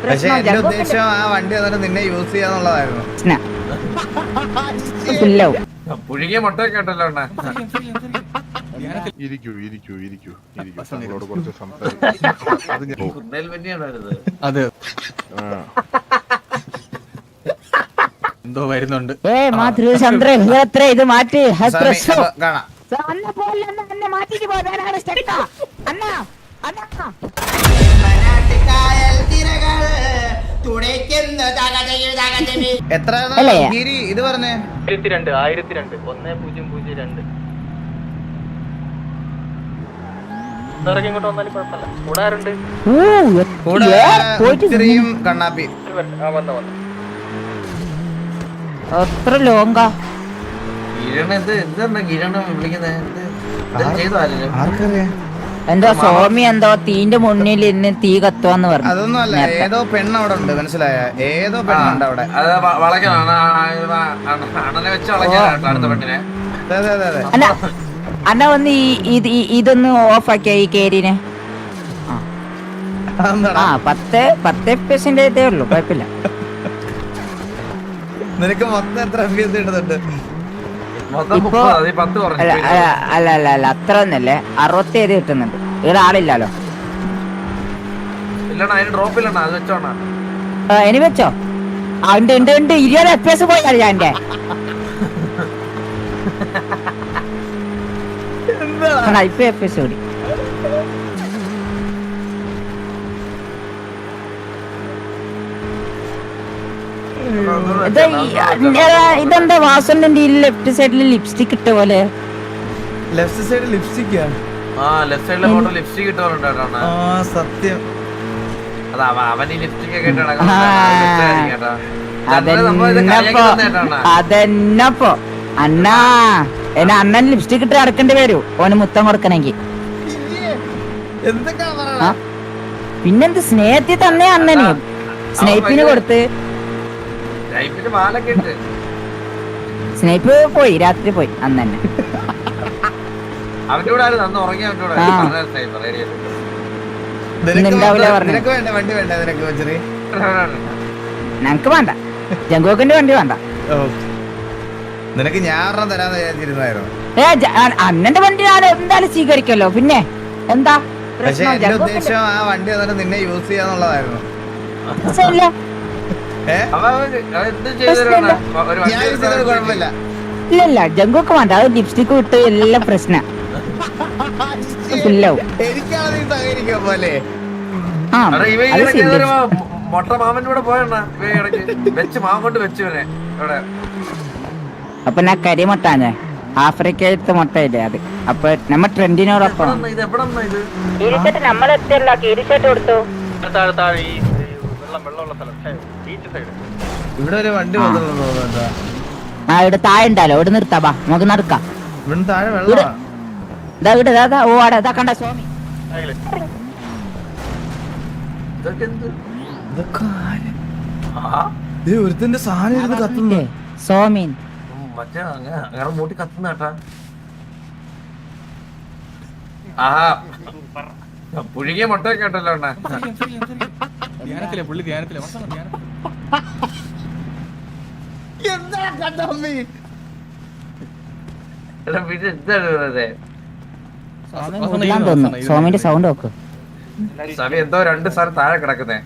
പക്ഷെ എന്റെ ഉദ്ദേശം ആ വണ്ടി വന്നിട്ട് നിന്നെ യൂസ് ചെയ്യാന്നുള്ളതായിരുന്നു. പുഴുകിയ മുട്ടയൊക്കെ ഉണ്ടല്ലോ ഇരിക്കൂ നമ്മളോട് കുറച്ച് സംസാരിക്കാം. അതെ എന്തോ വരുന്നുണ്ട്. ഇത് മാറ്റി കാണാം. എത്ര ഇത് പറഞ്ഞേ? 1002 1002 ഇങ്ങോട്ട് വന്നാലും കുഴപ്പമില്ല. കൂടാറുണ്ട് ഇത്രയും കണ്ണാപ്പി എത്ര ലോങ്കാ എന്തോ സ്വാമി എന്തോ തീന്റെ മുന്നിൽ ഇന്ന് തീ കത്തുവാന്ന് പറഞ്ഞു. അതൊന്നും അല്ല, ഏതോ പെണ്ണ് അവിടെ ഉണ്ട്, മനസ്സിലായ? ഏതോ പെണ്ണുണ്ട് അവിടെ. അല്ല അന്ന വന്ന് ഇതൊന്ന് ഓഫ് ആക്കിയ ഈ കേരിനെ. ആ 10% ഉള്ളു, കുഴപ്പമില്ല. നിനക്ക് മൊത്തം എത്ര ഇടുന്നുണ്ട്? ഇപ്പൊ അല്ല അത്ര ഒന്നല്ലേ, 67 കിട്ടുന്നുണ്ട്. ഇവിടെ ആളില്ലല്ലോ. ഇനി വെച്ചോ. ഉണ്ട് 20 FPS പോയി ഞാൻ എന്റെ ഇപ്പൊ FPS കൂടി. ഇതെന്താ വാസന്റെ ലെഫ്റ്റ് സൈഡിൽ ലിപ്സ്റ്റിക് ഇട്ട പോലെ? ലെഫ്റ്റ് സൈഡ് ലിപ്സ്റ്റിക് സത്യം. അതെന്നപ്പോ അണ്ണാ അണ്ണൻ ലിപ്സ്റ്റിക് ഇട്ട് നടക്കേണ്ടി വരൂ ഓന് മുത്തം കൊടുക്കണമെങ്കിൽ. പിന്നെന്ത് സ്നേഹത്തിൽ തന്നെ അണ്ണന് സ്നേഹിപ്പിന് കൊടുത്ത്. സ്നേഹിപ്പ് പോയി, രാത്രി പോയി അന്ന് തന്നെ. ഞങ്ങക്ക് വേണ്ട, ജംഗോക്കിന്റെ വണ്ടി വേണ്ട. നിനക്ക് ഞാൻ തരാന്ന് വിചാരിച്ചിരുന്നായിരുന്നു. അണ്ണന്റെ വണ്ടി എന്തായാലും സ്വീകരിക്കല്ലോ. പിന്നെ എന്താ പക്ഷെ എന്റെ ഉദ്ദേശം ആ വണ്ടി വന്നിട്ട് നിന്നെ യൂസ് ചെയ്യാന്നുള്ളതായിരുന്നു. ഇല്ല ജംഗോക്ക് വേണ്ട, അത് ലിപ്സ്റ്റിക് വിട്ട് എല്ലാം പ്രശ്നം. എനിക്കാണ് നീ സഹകരിക്കാൻ പോലെ. മൊട്ട മാമന്റെ കൂടെ പോയണ്ണ വെച്ച് മാമൻ കൊണ്ട് വെച്ചുവനെ. അപ്പൊ ഞാൻ കരിമുട്ടാണ്, ആഫ്രിക്കയിലത്തെ മുട്ടയില്ലേ അത്. അപ്പൊ നമ്മ ട്രെൻഡിനോടൊപ്പം നമ്മളെത്തിയല്ല കീരിഷർട്ട് കൊടുത്തു. ഇവിടെ ഒരു വണ്ടി ആ ഇവിടെ താഴെ ഉണ്ടല്ലോ, ഇവിടെ നിർത്താ, നമുക്ക് നടക്കാം. ഇവിടെ താഴെ വെള്ളം. ഓ അടാ കണ്ട സ്വാമി. ഒരുത്തിന്റെ സാധനം കത്തുന്നേ സോമീൻ. മറ്റേ അങ്ങനെ മൂട്ടി കത്തുന്ന കേട്ടാ. പുഴുകിയ മുട്ടയൊക്കെ ഉണ്ടല്ലോ പുള്ളി ധ്യാനത്തിലെ സോമിന്റെ സൗണ്ട് നോക്ക്. സമയം എന്തോ 2 സ്ഥലം താഴെ കിടക്കുന്നേ,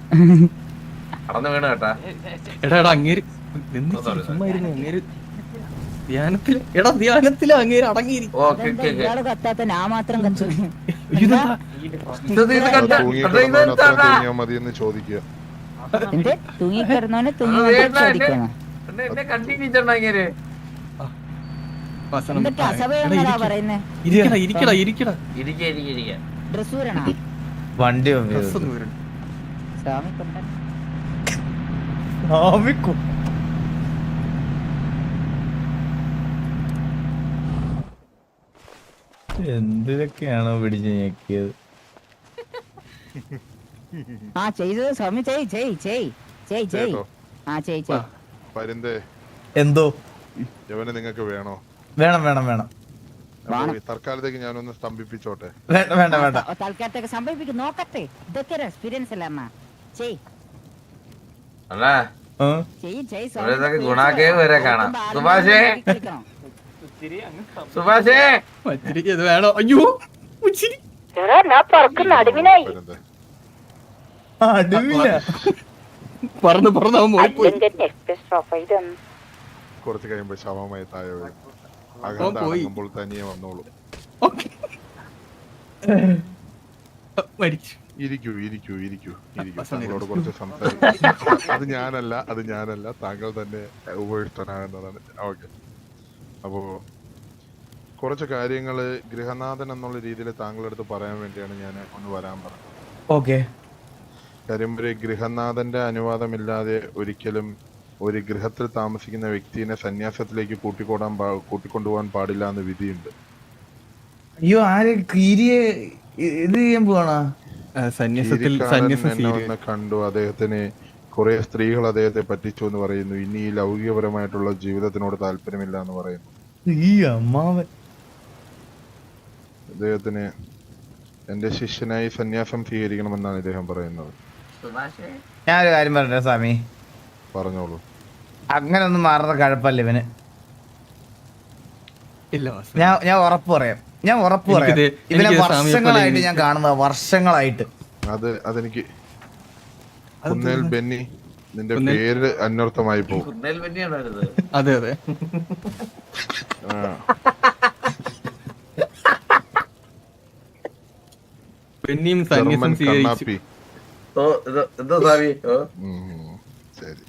കടന്നു വീണ് കേട്ടാ. എടാ അങ്ങേര് ചുമ്മാ ഇരുന്നു. അങ്ങേര് ധ്യാനത്തില് അങ്ങേര് അടങ്ങിയിരിക്കും. കത്താത്ത ഞാൻ മാത്രം കത്തു. മതിയെന്ന് ചോദിക്കുക. തൂങ്ങിക്കിടന്നോനെ തൂങ്ങി ചോദിക്കണം. വണ്ടി എന്തിനൊക്കെയാണോ പിടിച്ച് ഞെക്കിയത്? ആ ചെയ്തത് സ്വാമി എന്തോ നിങ്ങൾക്ക് വേണോ? വേണം. തൽക്കാലത്തേക്ക് ഞാനൊന്ന് സ്തംഭിപ്പിച്ചോട്ടെ? വേണ്ട തൽക്കാലത്തേക്ക് സംഭവിപ്പിക്കും, നോക്കട്ടെ. ഇതൊക്കെ എക്സ്പീരിയൻസ് അല്ല അമ്മ. അല്ല ആ? ഇതൊക്കെ ഗുണാക്കേവ് വരെ കാണാം. സുഭാഷേ സുഭാഷേ മച്ചിരി ഇത് വേണോ? അയ്യോ ഉച്ചിരി. പരുന്ത് ആ, അടിവില്ല. പറന്ന് പറന്ന് അവൻ പോയി. കുറച്ച് കഴിയുമ്പോ ശവമായി താഴെ വീഴും. പോയി. അകന്തടങ്ങുമ്പോൾ തനിയെ വന്നോളൂ. ഓക്കേ. മരിച്ചു. ഇരിക്കൂ ഇരിക്കൂ ഇരിക്കൂ ഇരിക്കൂ. താങ്കളോട് കുറച്ച് സംസാരിക്കും. അത് ഞാനല്ല താങ്കൾ തന്നെ ഉപയിഷ്ടനാകുന്നതാണ്. ഓക്കെ. അപ്പോ കുറച്ച് കാര്യങ്ങള് ഗൃഹനാഥൻ എന്നുള്ള രീതിയിൽ താങ്കളുടെ അടുത്ത് പറയാൻ വേണ്ടിയാണ് ഞാൻ ഒന്ന് വരാൻ പറഞ്ഞത്. ഓക്കെ. കാര്യം ഒരു ഗൃഹനാഥന്റെ അനുവാദമില്ലാതെ ഒരിക്കലും ഒരു ഗൃഹത്തിൽ താമസിക്കുന്ന വ്യക്തിയെ സന്യാസത്തിലേക്ക് കൂട്ടിക്കൊണ്ടുപോകാൻ പാടില്ല എന്ന് വിധിയുണ്ട്. അയ്യോ ആര് കീരിയെ ഇത് ചെയ്യാൻ പോവാണോ? സന്യാസത്തിൽ കീരിക്കാരൻ സന്യാസം എന്നെ ഒന്ന് കണ്ടു. അദ്ദേഹത്തിന് കുറെ സ്ത്രീകൾ അദ്ദേഹത്തെ പറ്റിച്ചു എന്ന് പറയുന്നു. ഇനി ഈ ലൗകികപരമായിട്ടുള്ള ജീവിതത്തിനോട് താല്പര്യമില്ല എന്ന് പറയുന്നു. ഈ അമ്മാവൻ അദ്ദേഹത്തിന് എന്റെ ശിഷ്യനായി സന്യാസം സ്വീകരിക്കണമെന്നാണ് ഇദ്ദേഹം പറയുന്നത്. ഞാനൊരു കാര്യം പറഞ്ഞ സ്വാമി, പറഞ്ഞോളൂ. അങ്ങനെ ഒന്നും മാറുന്ന കഴപ്പല്ല ഇവന്. ഇല്ല വാസു. ഞാൻ ഉറപ്പ് പറയാം, എനിക്കിത് ഇവനെ സ്വാമിയെ വർഷങ്ങളായിട്ട് പോലെ ഞാൻ കാണുന്നത്, വർഷങ്ങളായിട്ട്. അതെനിക്ക് കുന്നേൽ ബെന്നി, നിന്റെ പേര് അന്വർത്ഥമായി പോകും. അതെ അതെ. ആ. പെണ്ണിയും സന്യാസം ജർമ്മൻ സ്വീകരിച്ചു. കണ്ണാപ്പി. എന്തോ സാവി? ശരി.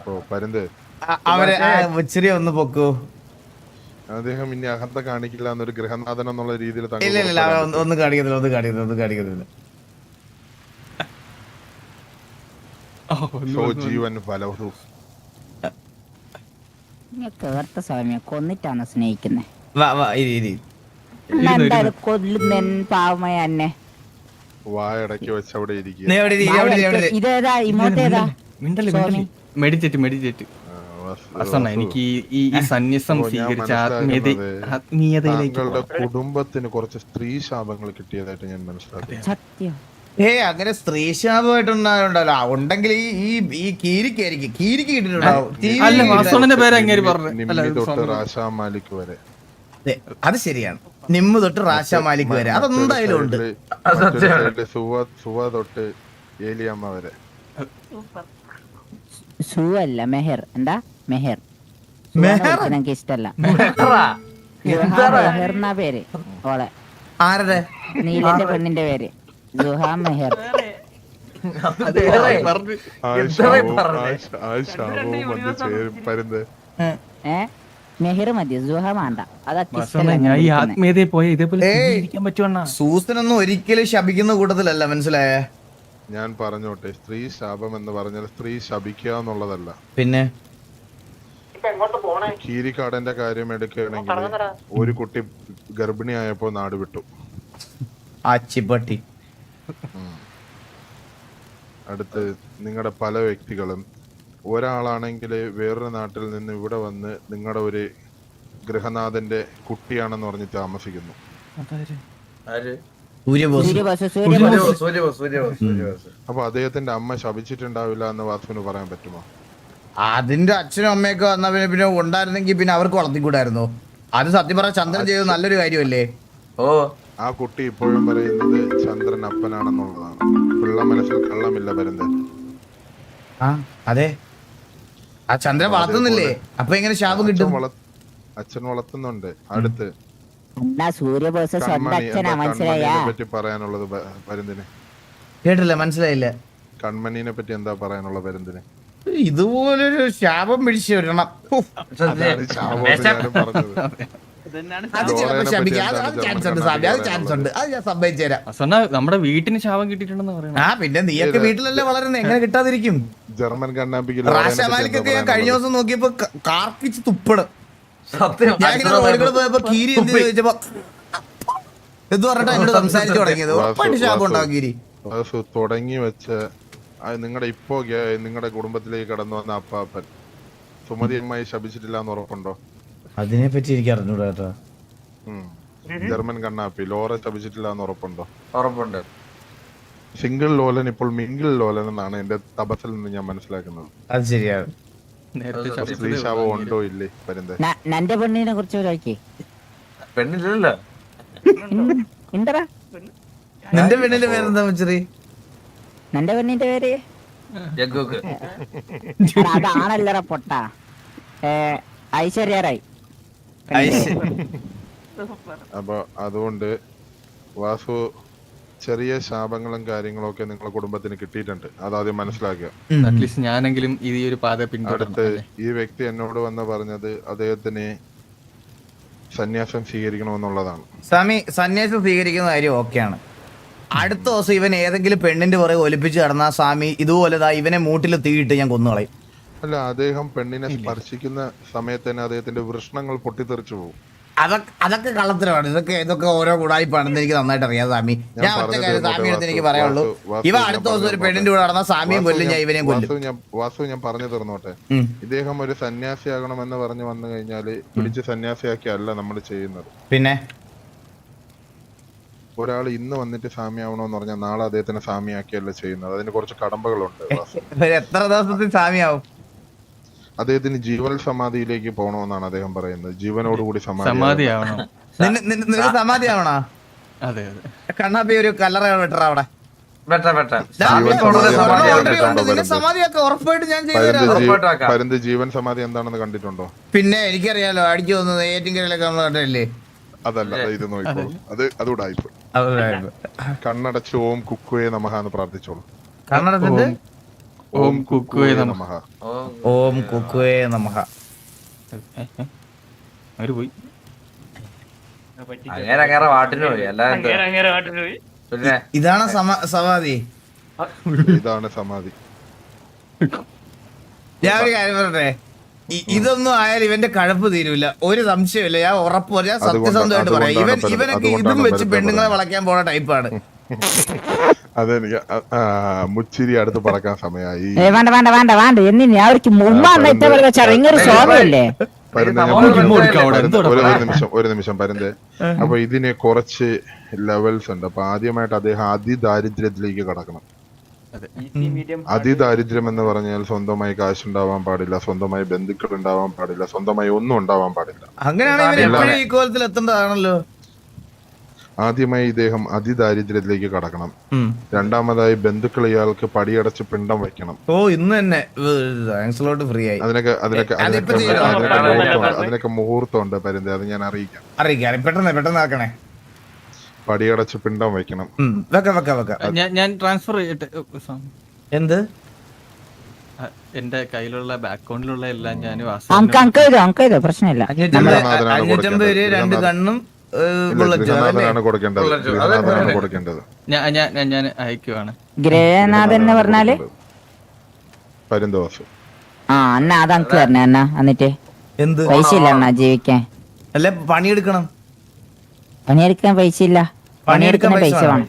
ഓ പരുന്ത്, അവരെ ഇച്ചിരി ഒന്ന് പൊക്കൂ. അദ്ദേഹം ഇനി അഹന്ത കാണിക്കില്ല എന്നൊരു ഗൃഹനാഥൻ എന്നുള്ള രീതിയിൽ ഇല്ല ഇല്ല ഒന്നും കാണിക്കത്തില്ല. ജീവൻ ഫലവു. കേർത്ത സ്വാമിയെ കൊന്നിട്ടാണ് സ്നേഹിക്കുന്നേ. ഇരി. എന്തായാലും കൊല്ലുന്ന പാവമായ എന്നെ. വായടക്കി വെച്ച് അവിടെ ഇരിക്കുക. നീ എവിടെ ഇരി, എവിടെ ഇരി, എവിടെ ഇരി. ഇതേതാ ഇമോട്ടേതാ? മെഡിറ്റേറ്റ് വസണ്ണ, എനിക്ക് ഈ സന്യാസം സ്വീകരിച്ച ആത്മീയതയിലേക്ക് താങ്കളുടെ കുടുംബത്തിന് കുറച്ച് സ്ത്രീ ശാപങ്ങൾ കിട്ടിയതായിട്ട് ഞാൻ മനസ്സിലാക്കി. സത്യം. അങ്ങനെ സ്ത്രീ ശാപമായിട്ടുണ്ടാവില്ല. ഉണ്ടെങ്കിൽ ഈ കീരിക്ക് കിട്ടിയിട്ടുണ്ടാവും. അല്ല വാസണ്ണന്റെ പേര് അങ്ങനെ പറഞ്ഞു. നിമ്മി തൊട്ട് റാഷാ മാലിക് വരെ. അത് ശരിയാണ്. നിമ്മ് തൊട്ട് റാഷാ മാലിക് വരെ അതെന്തായാലും ഉണ്ട്. സുവ തൊട്ട് ഏലിയമ്മ വരെ. സു അല്ല മെഹർ. എന്താ മെഹർ? എനിക്ക് ഇഷ്ടല്ല. മെഹർ എന്നാ പേര് ഓളെ. ആരുടെ? നീലന്റെ പെണ്ണിന്റെ പേര് ജുഹാ മെഹർ. പരുന്ത് മെഹർ മതി, ജുഹ വേണ്ട. ഞാൻ ഈ ആത്മീയതയെ പോയ ഇതേപോലെ ഇരിക്കാൻ പറ്റുവാ. സൂസനൊന്നും ഒരിക്കലും ശപിക്കുന്ന കൂട്ടത്തിലല്ല, മനസ്സിലായേ? ഞാൻ പറഞ്ഞോട്ടെ, സ്ത്രീ ശാപം എന്ന് പറഞ്ഞാൽ സ്ത്രീ ശപിക്കുക എന്നുള്ളതല്ല. പിന്നെ കീരിക്കാടന്റെ കാര്യം എടുക്കുകയാണെങ്കിൽ ഒരു കുട്ടി ഗർഭിണിയായപ്പോ നാട് വിട്ടു. ആച്ചിപ്പട്ടി. അടുത്ത് നിങ്ങളുടെ പല വ്യക്തികളും, ഒരാളാണെങ്കിൽ വേറൊരു നാട്ടിൽ നിന്ന് ഇവിടെ വന്ന് നിങ്ങളുടെ ഒരു ഗൃഹനാഥന്റെ കുട്ടിയാണെന്ന് പറഞ്ഞ് താമസിക്കുന്നു. അപ്പൊ അദ്ദേഹത്തിന്റെ അമ്മ ശപിച്ചിട്ടുണ്ടാവില്ല എന്ന് വാസുവിന് പറയാൻ പറ്റുമോ? അതിന്റെ അച്ഛനും അമ്മയൊക്കെ വന്ന പിന്നെ ഉണ്ടായിരുന്നെങ്കിൽ പിന്നെ അവർക്ക് വളർത്തിക്കൂടായിരുന്നോ? അത് സത്യം പറഞ്ഞ ചന്ദ്രൻ ചെയ്തത് നല്ലൊരു കാര്യമല്ലേ? ഓ, ആ കുട്ടി ഇപ്പോഴും പറയുന്നത് ചന്ദ്രൻ അപ്പനാണെന്നുള്ളതാണ്. പിള്ള മനസ്സിൽ കള്ളമില്ല പരുന്ത്. ആ അതെ, ആ ചന്ദ്രൻ വളർത്തുന്നില്ലേ? അപ്പൊ എങ്ങനെ ശാപം കിട്ടും? അച്ഛൻ വളർത്തുന്നുണ്ട്. അടുത്ത് പറ്റി പറയാനുള്ളത് പരുന്തിന് കേട്ടില്ല, മനസ്സിലായില്ല. കൺമണീനെ പറ്റി എന്താ പറയാനുള്ള പരുന്തിന്? ഇതുപോലൊരു ശാപം പിടിച്ചു വരണം. നമ്മുടെ വീട്ടിന് ശാപം കിട്ടിയിട്ടുണ്ടെന്ന് പറയുന്നത്. ആ പിന്നെ നീയൊക്കെ വീട്ടിലല്ലേ വളരുന്നത്, എങ്ങനെ കിട്ടാതിരിക്കും? ജർമ്മൻ കണ്ണാപ്പിക്ക് റാഷാമാലിക്കൊക്കെ ഞാൻ കഴിഞ്ഞ ദിവസം നോക്കിയപ്പോ കാർക്കിച്ച് തുപ്പണം. സത്യം. പോയപ്പോ കീരി എന്ത് ചോദിച്ചപ്പോ എന്ത് പറഞ്ഞിട്ടാ എന്നോട് സംസാരിച്ചു തുടങ്ങിയത്. ഉറപ്പായിട്ട് ശാപം ഉണ്ടാവും കീരി. തുടങ്ങി വെച്ച നിങ്ങളുടെ ഇപ്പോ നിങ്ങളുടെ കുടുംബത്തിലേക്ക് കടന്നു വന്ന അപ്പാപ്പൻ സുമതി അമ്മായി ശപിച്ചിട്ടില്ല എന്ന് ഉറപ്പുണ്ടോ? അതിനെ പറ്റി എനിക്ക് അറിഞ്ഞൂടാ കേട്ടോ. ജർമ്മൻ കണ്ണാപ്പി ലോറ ശപിച്ചിട്ടില്ല എന്ന് ഉറപ്പുണ്ടോ? ഉറപ്പുണ്ട്. സിംഗിൾ ലോലൻ ഇപ്പോൾ മിംഗിൾ ലോലൻ എന്നാണ് എന്റെ തപസ്സിൽ നിന്ന് ഞാൻ മനസ്സിലാക്കുന്നത്. അത് ശരിയാണ്. നേരത്തെ ശപിച്ചതേ സ്ത്രീ ഉള്ളൂ ശാപം അങ്ങേര്. ഉണ്ടോ ഇല്ലേ പരുന്തേ? നന്റെ പെണ്ണിനെ കുറിച്ച് ചോദിക്കേ. പെണ്ണില്ലല്ലോ. എന്തടാ നിന്റെ പെണ്ണിന്റെ പേരെന്താ മച്ചറി? നന്റെ പെണ്ണിന്റെ പേര് ജഗ്ഗുക്ക്. അതാണല്ലറ പൊട്ട. ഐശ്വര്യ റായ്. അപ്പൊ അതുകൊണ്ട് വാസു ചെറിയ ശാപങ്ങളും കാര്യങ്ങളും ഒക്കെ നിങ്ങളെ കുടുംബത്തിന് കിട്ടിയിട്ടുണ്ട്. അതാദ്യം മനസ്സിലാക്കുക. അറ്റ്ലീസ്റ്റ് ഞാനെങ്കിലും ഈ ഒരു പാത അടുത്ത് പിന്തുടർന്നു. ഈ വ്യക്തി എന്നോട് വന്ന് പറഞ്ഞത് അദ്ദേഹത്തിന് സന്യാസം സ്വീകരിക്കണമെന്നുള്ളതാണ്. സ്വാമി സന്യാസം സ്വീകരിക്കുന്ന കാര്യം ഓക്കെയാണ്. അടുത്ത ദിവസം ഇവൻ ഏതെങ്കിലും പെണ്ണിന്റെ പുറകെ ഒലിപ്പിച്ച് കിടന്ന സ്വാമി ഇതുപോലെ ഇവനെ മൂട്ടിൽ തീയിട്ട് ഞാൻ കൊന്നുകളയും. അല്ല, അദ്ദേഹം പെണ്ണിനെ സ്പർശിക്കുന്ന സമയത്ത് തന്നെ അദ്ദേഹത്തിന്റെ വൃഷ്ണങ്ങൾ പൊട്ടിത്തെറിച്ചു പോകും. അതൊക്കെ കള്ളത്തരമാണ്. ഇതൊക്കെ ഓരോ ഗുണായിപ്പാണെന്ന് എനിക്ക് നന്നായിട്ട് അറിയാം സ്വാമി. ഞാൻ ഒറ്റ കാര്യം സ്വാമിയുടെ അടുത്ത് എനിക്ക് പറയാനുള്ളൂ, ഇവ അടുത്ത ദിവസം ഒരു പെണ്ണിന്റെ കൂടെ നടന്ന സ്വാമിയും കൊല്ലും, ഞാൻ ഇവനെയും കൊല്ലും. വാസു ഞാൻ പറഞ്ഞു തീർന്നോട്ടെ. ഇദ്ദേഹം ഒരു സന്യാസിയാകണമെന്ന് പറഞ്ഞു വന്നു കഴിഞ്ഞാല് പിടിച്ച് സന്യാസിയാക്കിയല്ല നമ്മൾ ചെയ്യുന്നത്. പിന്നെ ഒരാൾ ഇന്ന് വന്നിട്ട് സ്വാമിയാവണമെന്ന് പറഞ്ഞാൽ നാളെ അദ്ദേഹത്തിന് സ്വാമിയാക്കിയല്ല ചെയ്യുന്നത്. അതിന് കുറച്ച് കടമ്പകളുണ്ട്. എത്ര ദിവസത്തിൽ സ്വാമിയാവും? അദ്ദേഹത്തിന് ജീവൽ സമാധിയിലേക്ക് പോകണമെന്നാണ് അദ്ദേഹം പറയുന്നത്. ജീവനോടുകൂടി സമാധിയാവണം. നിനക്ക് സമാധി ആവണോ? അതെ അതെ. കണ്ണാപ്പി ഒരു കല്ലറ വെട്ടറ അവിടെ. സമാധിയൊക്കെ ഉറപ്പായിട്ട് ഞാൻ ചെയ്തു. പരുന്ത് ജീവൻ സമാധി എന്താണെന്ന് കണ്ടിട്ടുണ്ടോ? പിന്നെ എനിക്കറിയാലോ, അടിച്ചു തോന്നുന്നത് ഏറ്റിങ്കരയിലൊക്കെ നമ്മൾ കണ്ടല്ലേ. അതല്ല, ഇത് നോക്കിക്കോളൂ. അതുകൂടായിപ്പോ കണ്ണടച്ച് ഓം കുക്കുവേ നമഃ എന്ന് പ്രാർത്ഥിച്ചോളൂ. കണ്ണടച്ചിട്ട് ഓം കുക്കുവേ നമഃ. ഓം കുക്കുവേ നമഃ. അവര് പോയി. അങ്ങനെ വാട്ടിന് പോയി. അല്ലാതെ പിന്നെ ഇതാണ് സമാധി. ഇതാണ് സമാധി. ഞാൻ ഒരു കാര്യം പറയട്ടെ, ഇതൊന്നും ആയാലും ഇവന്റെ കഴപ്പ് തീരൂല, ഒരു സംശയമില്ല. ഞാൻ ഉറപ്പ് പറയാം, സത്യസന്ധമായിട്ട് പറയാം. ഇവനൊക്കെ ഇതും വെച്ച് പെണ്ണുങ്ങളെ വളയ്ക്കാൻ പോണ ടൈപ്പാണ്. അതെനിക്ക് മുച്ചിരി അടുത്ത് പറക്കാൻ സമയമായി. വേണ്ട വേണ്ട വേണ്ട വേണ്ട എന്നിനി അവർക്ക് ഇങ്ങനൊരു സ്വാമിയല്ലേ. ഒരു നിമിഷം പരുന്തേ. അപ്പൊ ഇതിന് കുറച്ച് ലെവൽസ് ഉണ്ട്. അപ്പൊ ആദ്യമായിട്ട് അദ്ദേഹം അതിദാരിദ്ര്യത്തിലേക്ക് കടക്കണം. അതിദാരിദ്ര്യം എന്ന് പറഞ്ഞാൽ സ്വന്തമായി കാശുണ്ടാവാൻ പാടില്ല, സ്വന്തമായി ബന്ധുക്കൾ ഉണ്ടാവാൻ പാടില്ല, സ്വന്തമായി ഒന്നും ഉണ്ടാവാൻ പാടില്ല. അങ്ങനെയാണെങ്കിൽ ഈ കോലത്തിൽ എത്തേണ്ടതാണല്ലോ. ആദ്യമായി ഇദ്ദേഹം അതിദാരിദ്ര്യത്തിലേക്ക് കടക്കണം. രണ്ടാമതായി ബന്ധുക്കൾ ഇയാൾക്ക് പടിയടച്ച് പിണ്ടം വെക്കണം. ഓ ഇന്ന് തന്നെ ഫ്രീ ആയി. അതിനൊക്കെ മുഹൂർത്തമുണ്ട് പരുന്ത്, അത് ഞാൻ അറിയിക്കാം. പെട്ടെന്ന് ആക്കണേ. പടിയടച്ച് പിണ്ടം വെക്കണം. ഞാൻ ട്രാൻസ്ഫർ ചെയ്യട്ടെ. എന്ത്? എന്റെ കയ്യിലുള്ള അക്കൗണ്ടിലുള്ള എല്ലാം ഞാൻ പ്രശ്നമില്ല. 550 രൂപ, 2 കണ്ണും കൊടുക്കേണ്ടത്. ഞാൻ അയക്കുവാണ്. ഗ്രഹനാഥൻ പറഞ്ഞാല് പരുന്തോസ്. അണ്ണ അത് അങ്ക് തരണേ അണ്ണ. എന്നിട്ട് എന്ത് പൈസ ഇല്ല അണ്ണ ജീവിക്കാൻ. അല്ലെ പണിയെടുക്കണം. പണിയെടുക്കാൻ പൈസ ഇല്ല. പണിയെടുക്കാൻ പൈസ വേണം.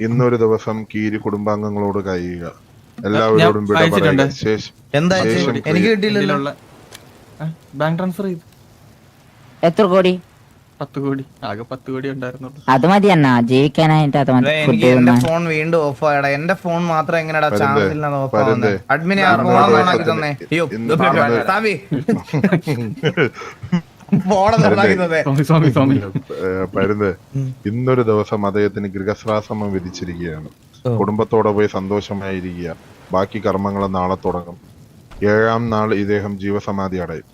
ഇന്നൊരു ദിവസം കീരി കുടുംബാംഗങ്ങളോട് കഴിയുക. എല്ലാവരോടും എന്താ എനിക്ക് കിട്ടിയില്ലല്ലോ. ബാങ്ക് ട്രാൻസ്ഫർ ചെയ്തു. എത്ര കോടി? 10 കോടി. ആകെ 10 കോടി ഉണ്ടായിരുന്നുള്ളൂ. അത് മതി അണ്ണ ജീവിക്കാനായിട്ട്. അത് മതി. എന്റെ ഫോൺ വീണ്ടും ഓഫ് ആയടാ. എന്റെ ഫോൺ മാത്രം എങ്ങനെയാ ചാർജിൽ ഓഫ് ആവുന്നത്? അഡ്മിനെ ഫോൺ ഓണാക്കി തന്നെ. അയ്യോ സാബി പരുന്ത്, ഇന്നൊരു ദിവസം അദ്ദേഹത്തിന് ഗൃഹശ്രാശ്രമം വിധിച്ചിരിക്കുകയാണ്. കുടുംബത്തോടെ പോയി സന്തോഷമായിരിക്കുക. ബാക്കി കർമ്മങ്ങൾ നാളെ തുടങ്ങും. 7-ാം നാൾ ഇദ്ദേഹം ജീവസമാധി അടയും.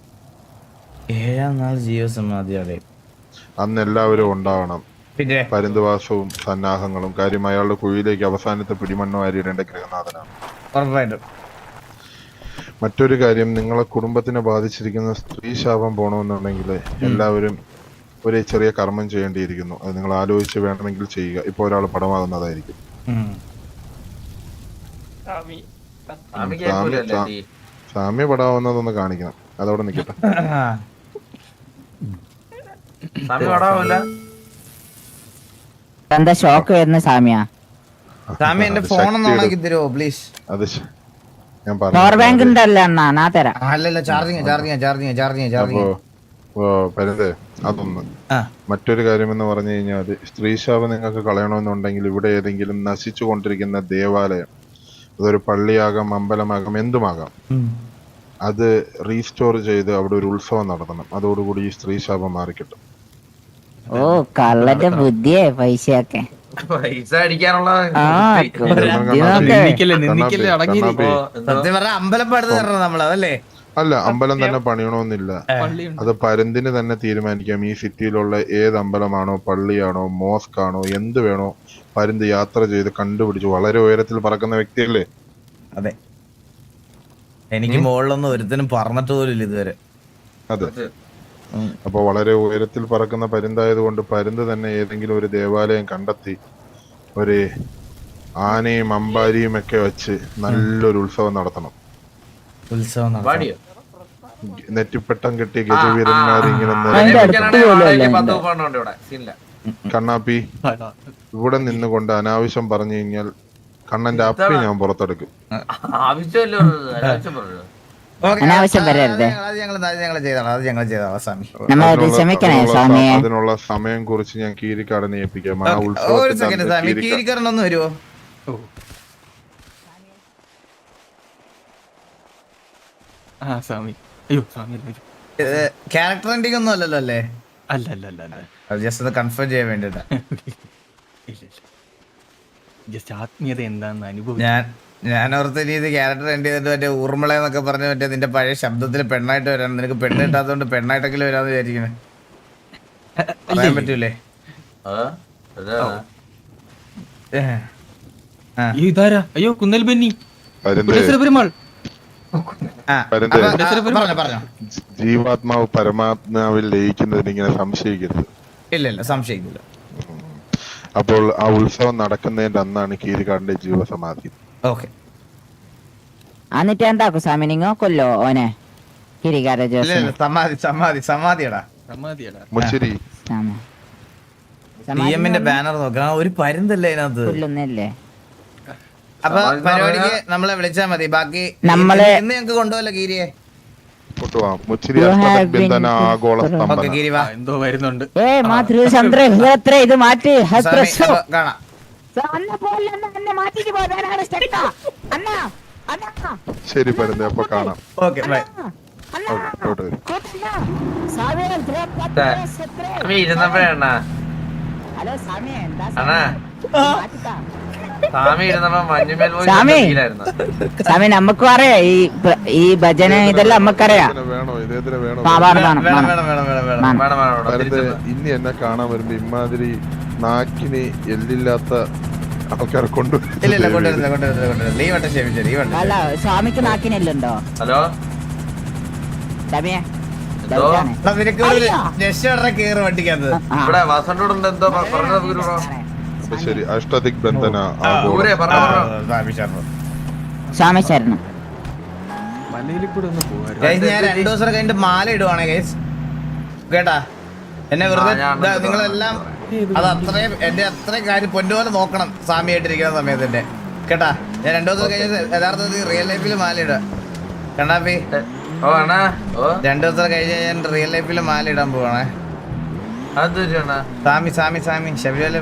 7-ാം നാൾ ജീവസമാധി അടയും. അന്ന് എല്ലാവരും ഉണ്ടാവണം. പിന്നെ പരുന്തുവാസവും സന്നാഹങ്ങളും. കാര്യം അയാളുടെ കുഴിയിലേക്ക് അവസാനത്തെ പിടിമണ്ണ് വാരിയിടേണ്ട ഗൃഹനാഥനാണ്. ഉറപ്പായിട്ടും. മറ്റൊരു കാര്യം, നിങ്ങളെ കുടുംബത്തിനെ ബാധിച്ചിരിക്കുന്ന സ്ത്രീ ശാപം പോകണമെന്നുണ്ടെങ്കിൽ എല്ലാവരും ഒരു ചെറിയ കർമ്മം ചെയ്യേണ്ടിയിരിക്കുന്നു. അത് നിങ്ങൾ ആലോചിച്ച് വേണമെങ്കിൽ ചെയ്യുക. ഇപ്പൊ ഒരാൾ പടമാകുന്നതായിരിക്കും. സാമ്യ പടാവുന്നതൊന്ന് കാണിക്കണം. അതവിടെ നിൽക്കട്ടെ. എന്താ ഷോക്ക് വരുന്ന സാമിയാ? സാമി എന്റെ ഫോൺ ഒന്ന് ഓണാക്കി തരുമോ പ്ലീസ്? അത് ഞാൻ പവർ ബാങ്ക് ഉണ്ടല്ലോ അണ്ണാ, നാ തരാം. അല്ലല്ല ചാർജിങ്. പരുതേ അതൊന്ന്. ആ. മറ്റൊരു കാര്യമെന്ന് പറഞ്ഞു കഴിഞ്ഞാൽ സ്ത്രീശാപം നിങ്ങൾക്ക് കളയണമെന്നുണ്ടെങ്കിൽ ഇവിടെ ഏതെങ്കിലും നശിച്ചു കൊണ്ടിരിക്കുന്ന ദേവാലയം, അതൊരു പള്ളിയാകാം, അമ്പലമാകാം, എന്തുമാകാം, അത് റീസ്റ്റോർ ചെയ്ത് അവിടെ ഒരു ഉത്സവം നടത്തണം. അതോടുകൂടി ഈ സ്ത്രീശാപം മാറിക്കിട്ടും. ഓ കള്ളന്റെ ബുദ്ധിയെ പൈസയൊക്കെ. പൈസ അടിക്കാനുള്ള നിന്നിക്കല്ലേ അടങ്ങി സത്യം പറഞ്ഞ അമ്പലം പടുത്ത് തരണം നമ്മളതല്ലേ. അല്ല, അമ്പലം തന്നെ പണിയണമെന്നില്ല. അത് പരുന്തിന് തന്നെ തീരുമാനിക്കാം. ഈ സിറ്റിയിലുള്ള ഏത് അമ്പലമാണോ, പള്ളിയാണോ, മോസ്ക് ആണോ, എന്ത് വേണോ, പരുന്ത് യാത്ര ചെയ്ത് കണ്ടുപിടിച്ചു. വളരെ ഉയരത്തിൽ പറക്കുന്ന വ്യക്തിയല്ലേ. അതെ, എനിക്ക് മുകളിലൊന്നും ഒരുത്തനും പറഞ്ഞിട്ട് പോലും ഇതുവരെ. അതെ, അപ്പൊ വളരെ ഉയരത്തിൽ പറക്കുന്ന പരുന്തായത് കൊണ്ട് പരുന്ത് തന്നെ ഏതെങ്കിലും ഒരു ദേവാലയം കണ്ടെത്തി ഒരു ആനയും അമ്പാരിയും ഒക്കെ വെച്ച് നല്ലൊരു ഉത്സവം നടത്തണം. ഉത്സവം നടത്താം. നെറ്റിപ്പട്ടം കെട്ടി ഗജവീരന്മാരിങ്ങനെ കണ്ണാപ്പി ഇവിടെ നിന്നുകൊണ്ട് അനാവശ്യം പറഞ്ഞു കഴിഞ്ഞാൽ കണ്ണന്റെ അപ്പി ഞാൻ പുറത്തെടുക്കും. അനാവശ്യം പറയരുത്. അതിനുള്ള സമയം കുറിച്ച് ഞാൻ കീരിക്കാടനെ ഏൽപ്പിക്കാം. ആ കീരിക്കാരനൊന്നും വരുമോ? സ്വാമി, അയ്യോ സ്വാമി ക്യാരക്ടർ എൻഡിങ് ഒന്നും അല്ലല്ലോ അല്ലേ? അല്ല ജസ്റ്റ് ഒന്ന് കൺഫേം ചെയ്യാൻ വേണ്ടിട്ടാ. ജസ്റ്റ് ആത്മീയത എന്താന്ന് അനുഭവം. ഞാൻ ഓർത്ത രീതി ക്യാരക്ടർ എൻഡ് ചെയ്തിട്ട് മറ്റേ ഊർമിള എന്നൊക്കെ പറഞ്ഞ മറ്റേ നിന്റെ പഴയ ശബ്ദത്തിൽ പെണ്ണായിട്ട് വരാൻ, നിനക്ക് പെണ്ണ് കിട്ടാത്തതുകൊണ്ട് പെണ്ണായിട്ടെങ്കിലും വരാന്ന് വിചാരിക്കണേ. പറയാൻ പറ്റൂലേ? ഇതാരാ? അയ്യോ കുന്നൽ ബെന്നി പെരുമാൾ. ജീവാത്മാവ് പരമാത്മാവിൽ ലയിക്കുന്നതിന് ഇങ്ങനെ സംശയിക്കരുത്. ഇല്ല സംശയിക്കില്ല. അപ്പോൾ ആ ഉത്സവം നടക്കുന്നതിന്റെ അന്നാണ് കീരിക്കാടിന്റെ ജീവസമാധി. ഓക്കെ, എന്നിട്ട് എന്താക്കും സ്വാമി, നിങ്ങ കൊല്ലോ ഓനെ? കിരികാര സമാധിയടാ. മുച്ചിരി ന്റെ ബാനർ നോക്കാം, ഒരു പരുന്തല്ലേ അതിനകത്ത്. കൊല്ലുന്നല്ലേ? അപ്പൊ പരിപാടിക്ക് നമ്മളെ വിളിച്ചാ മതി. ബാക്കി നമ്മള് ഇന്ന് ഞങ്ങക്ക് കൊണ്ടുപോകല്ലോ കീരിയെ. കീരി വാ. എന്തോ വരുന്നുണ്ട്. ഇത് മാറ്റി കാണാം. ശരി പരുന്ത്, അപ്പൊ കാണാം. Okay bye. ഇരുന്നപ്പോഴാ സ്വാമി നമുക്കും അറിയാം ഈ ഭജന ഇതെല്ലാം നമുക്കറിയാം. ഇനി എന്നെ കാണാൻ വരുമ്പോ ഇമാതിരി നാക്കിന് എല്ലില്ലാത്ത ആൾക്കാരെ അല്ല സ്വാമിക്ക് നാക്കിനെല്ലുണ്ടോ? ഹലോ സ്വാമിയെ കേറ് വണ്ടിക്കകത്ത്. ഇവിടെ വാസണ്ടോടുണ്ട് എന്തോ പറഞ്ഞത്. ശരി, അഷ്ടദിക് ബന്ധന സ്വാമി ശരണം. മലയിൽ കൂടെ ഒന്ന് പോവാ. ഞാൻ 2 ദിവസം കഴിഞ്ഞിട്ട് മാല ഇടുവാണേ ഗൈസ്, കേട്ടാ? എന്നെ വെറുതെ നിങ്ങളെല്ലാം അത് അത്രയും എന്റെ അത്രയും കാര്യം പൊന്നുപോലെ നോക്കണം സ്വാമിയായിട്ടിരിക്കുന്ന സമയത്ത് എന്റെ, കേട്ടാ? ഞാൻ 2 ദിവസം കഴിഞ്ഞ് യഥാർത്ഥത്തിൽ റിയൽ ലൈഫിൽ മാല ഇടുക. കണ്ണാപ്പി 2 ദിവസം കഴിഞ്ഞ് ഞാൻ റിയൽ ലൈഫിൽ മാല ഇടാൻ പോവാണേ. സ്വാമി ശബരിമല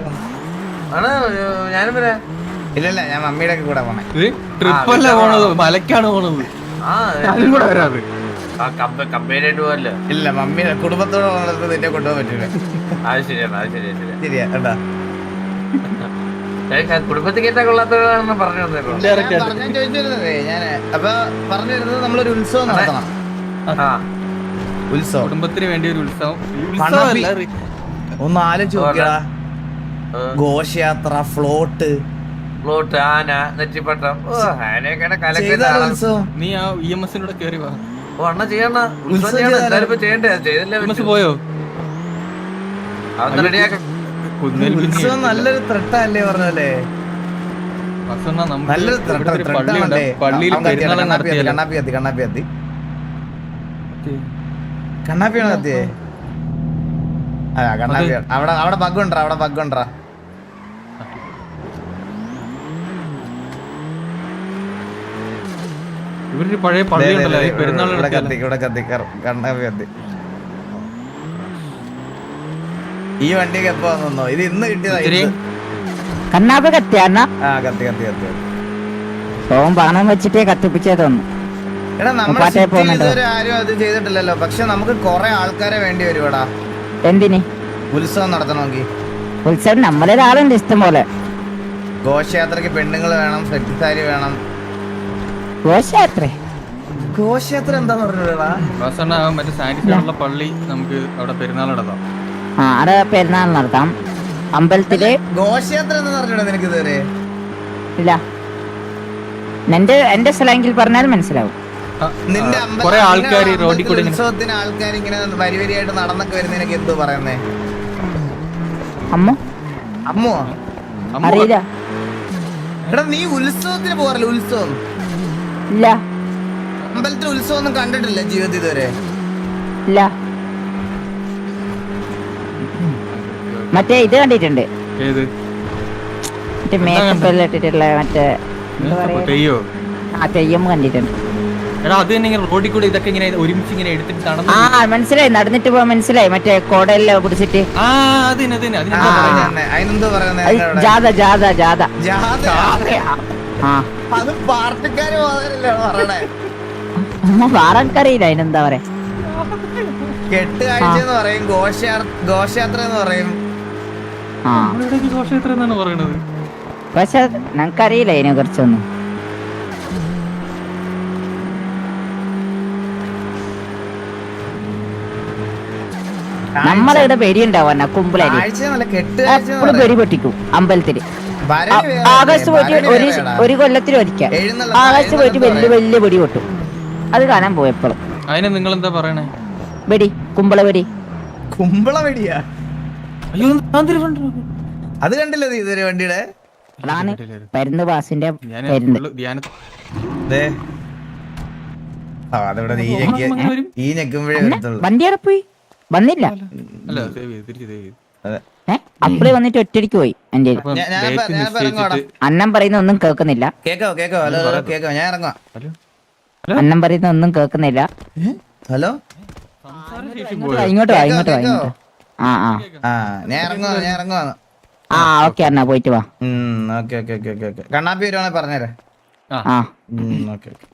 ഇല്ലല്ല, ഞാൻ മമ്മിയുടെ ഒക്കെ കൂടെ പോണേ. ട്രിപ്പല്ല പോണത്, മലക്കാണ് പോണത്. ഇല്ല, മമ്മിയുടെ കുടുംബത്തോടെ പോണത് നിന്നെ കൊണ്ടുപോകാൻ പറ്റൂല. ശരിയാ കേട്ടാ? കുടുംബത്തിൽ കേട്ടാ കൊള്ളാത്തവരാണെന്ന് പറഞ്ഞു ഞാൻ ചോദിച്ചിരുന്നതേ ഞാന്. അപ്പൊ പറഞ്ഞു വരുന്നത് നമ്മളൊരു ഉത്സവം നടത്തണം. ഉത്സവം, കുടുംബത്തിന് വേണ്ടി ഒരു ഉത്സവം. ഒന്ന് ആലോചിച്ച് നോക്കിയടാ. ഘോഷയാത്ര, ഫ്ലോട്ട്, ആന, നെറ്റിപ്പട്ടം, ഉത്സവം. നീ ആ EMS-നൂടെ കേറി വാ. അണ്ണ ചെയ്യണ ചെയ്യണ്ടേ? പോയോ? ഉത്സവം നല്ലൊരു ത്രട്ടല്ലേ പറഞ്ഞല്ലേ? നല്ലൊരു കണ്ണാപ്പിയാണ് കത്തിയേ. അല്ല കണ്ണാപ്പി അവിടെ ബഗ് ഉണ്ടാ, അവിടെ ബഗ് ഉണ്ടാ. ഇവരൊരു പഴയ പള്ളി ഉണ്ടല്ലോ, ഈ പെരുന്നാൾ ഇവിടെ കത്തി കണ്ണാപ്പി കത്തി. ഈ വണ്ടിയൊക്കെ എപ്പോ വന്നോ? ഇത് ഇന്ന് കിട്ടിയതാ. ഇത്തിരി. കണ്ണാപ്പ് കത്തിയാ ആ കത്തി. ഓൻ പണം വെച്ചിട്ടേ കത്തിപ്പിച്ചേ തോന്നുന്നു. എടാ നമ്മുടെ പാട്ടേ സിറ്റിയിൽ പോകുന്നുണ്ടോ? ഇതുവരെ ആരും അത് ചെയ്തിട്ടില്ലല്ലോ. പക്ഷെ നമുക്ക് കൊറേ ആൾക്കാരെ വേണ്ടി വരുവാടാ എന്തിന് ഉത്സവം നടത്തണമെങ്കിൽ. ഉത്സവം നമ്മളൊരാളുണ്ട് ഇഷ്ടം പോലെ. ഘോഷയാത്രക്ക് പെണ്ണുങ്ങൾ വേണം, സെറ്റ് സാരി വേണം. ഘോഷയാത്രേ ഘോഷയാത്ര എന്താന്ന് പറഞ്ഞാ? വാസണ്ണ മറ്റേ സാനിറ്റൈസറുള്ള പള്ളി നമുക്ക് അവിടെ പെരുന്നാൾ നടത്താം. ആ അവിടെ പെരുന്നാൾ നടത്താം അമ്പലത്തില്. ഘോഷയാത്ര എന്ന് പറഞ്ഞോ നിനക്ക് ഇതുവരെ? ഇല്ല എന്റെ സ്ഥലമെങ്കിൽ പറഞ്ഞാൽ മനസ്സിലാവും. നിന്റെ കൊറേ ആൾക്കാര് റോഡിൽ കൂടെ ഇങ്ങനെ- ഉത്സവത്തിന് ആൾക്കാർ ഇങ്ങനെ വരിവരിയായിട്ട് നടന്നൊക്കെ വരുന്നതിനൊക്കെ എന്തോ പറയുന്നേ? അമ്മ അമ്മോ? അറിയില്ല. എടാ നീ ഉത്സവത്തിന് പോകാറില്ല? ഉത്സവം ഇല്ല അമ്പലത്തിൽ ഉത്സവം ഒന്നും കണ്ടിട്ടില്ല ജീവിതത്തിൽ ഇതുവരെ? ഇല്ല മറ്റേ ഇത് കണ്ടിട്ടുണ്ട്. ഏത് മറ്റേ മേക്കപ്പ് എല്ലാം ഇട്ടിട്ടുള്ള മറ്റേ എന്താ പറയാ, തെയ്യോ? ആ തെയ്യം കണ്ടിട്ടുണ്ട്. എടാ അത് തന്നെ ഇങ്ങനെ റോഡിൽ കൂടെ ഇതൊക്കെ ഇങ്ങനെ ഒരുമിച്ച് ഇങ്ങനെ എടുത്തിട്ട് നടന്നു. ആ മനസ്സിലായി, നടന്നിട്ട് പോവാൻ മനസ്സിലായി. മറ്റേ കോടയെല്ലാം പിടിച്ചിട്ട് ആ അതിന് ആ, അതിനെന്തോ പറയുന്നേ? അത് ജാഥ ജാഥ ജാഥ ജാഥ. ആ അത് പാർട്ടിക്കാര് പോകാനല്ലേ പറയണേ? അമ്മ വാറക്കറിയില്ല അതിനെന്താ പറയാ. കെട്ടുകാഴ്ച എന്ന് പറയും, ഘോഷയാത്ര എന്ന് പറയും. ആ ഘോഷയാത്ര എന്നാണ് പറയണത്. പക്ഷെ ഞങ്ങൾക്കറിയില്ല അതിനെ കുറിച്ചൊന്നും. നമ്മളിവിടെ വെടി ഉണ്ടാവാ കുമ്പിളരി ആഴ്ച എന്നല്ല, കെട്ടുകാഴ്ച എന്ന് എപ്പോഴും പറയും. വെടി പൊട്ടിക്കും അമ്പലത്തില്. വരവ് വേറെ ആകാശത്ത് പോയിട്ട് വരവ് ഒരു വേറെടാ. ഒരു കൊല്ലത്തിൽ ഒരിക്കൽ എഴുന്നള്ളത്ത്, ആകാശത്ത് പോയിട്ട് എഴുന്നള്ളത്ത് വലിയ വലിയ വെടി പൊട്ടും. അത് കാണാൻ പോയി എപ്പോഴും. അതിനെ നിങ്ങൾ എന്താ പറയണേ? വെടി കുമ്പള വെടി. കുമ്പള വെടിയാ? അയ്യോ അത് കണ്ടില്ല നീ ഇതൊരു വണ്ടിയുടെ? അതാണ് പരുന്ന് ബാസിന്റെ ഞാൻ പരുന്ന്. ധ്യാനത്തിൽ ദേ. ആ, അതവിടെ നീ ഈ ഞെക്കുമ്പോഴേ വരത്തുള്ളൂ. വണ്ടി അവിടെ പോയി വന്നില്ല. അല്ല സേവ് ചെയ്ത് തിരിച്ച് സേവ് ചെയ്ത്. അതെ. അപ്പളേ വന്നിട്ട് ഒറ്റയ്ക്ക് പോയി എന്റെ. അപ്പം ഞാൻ ഡേറ്റ് ഇറങ്ങുവാടാ. നിശ്ചയിച്ചിട്ട് അന്നം പറയുന്ന ഒന്നും കേൾക്കുന്നില്ല. കേക്കോ ഹലോ കേക്കോ, ഞാൻ ഇറങ്ങുവാ. അന്നം പറയുന്ന ഒന്നും കേൾക്കുന്നില്ല. ഹലോ സംസാരശേഷി ഇങ്ങോട്ട് പോയോ? വാ, ഇങ്ങോട്ട് വാ, കേക്കോ, ഇങ്ങോട്ട് വാ, കേക്കോ. ഇങ്ങോട്ട്. ആ ആ ആ ഞാൻ ഇറങ്ങുവാ. ആ ഓക്കെ അണ്ണാ പോയിട്ട് വാ. ഓക്കെ കണ്ണാപ്പി വരുവാണെ പറഞ്ഞേരാ. ആ ആ ഓക്കെ.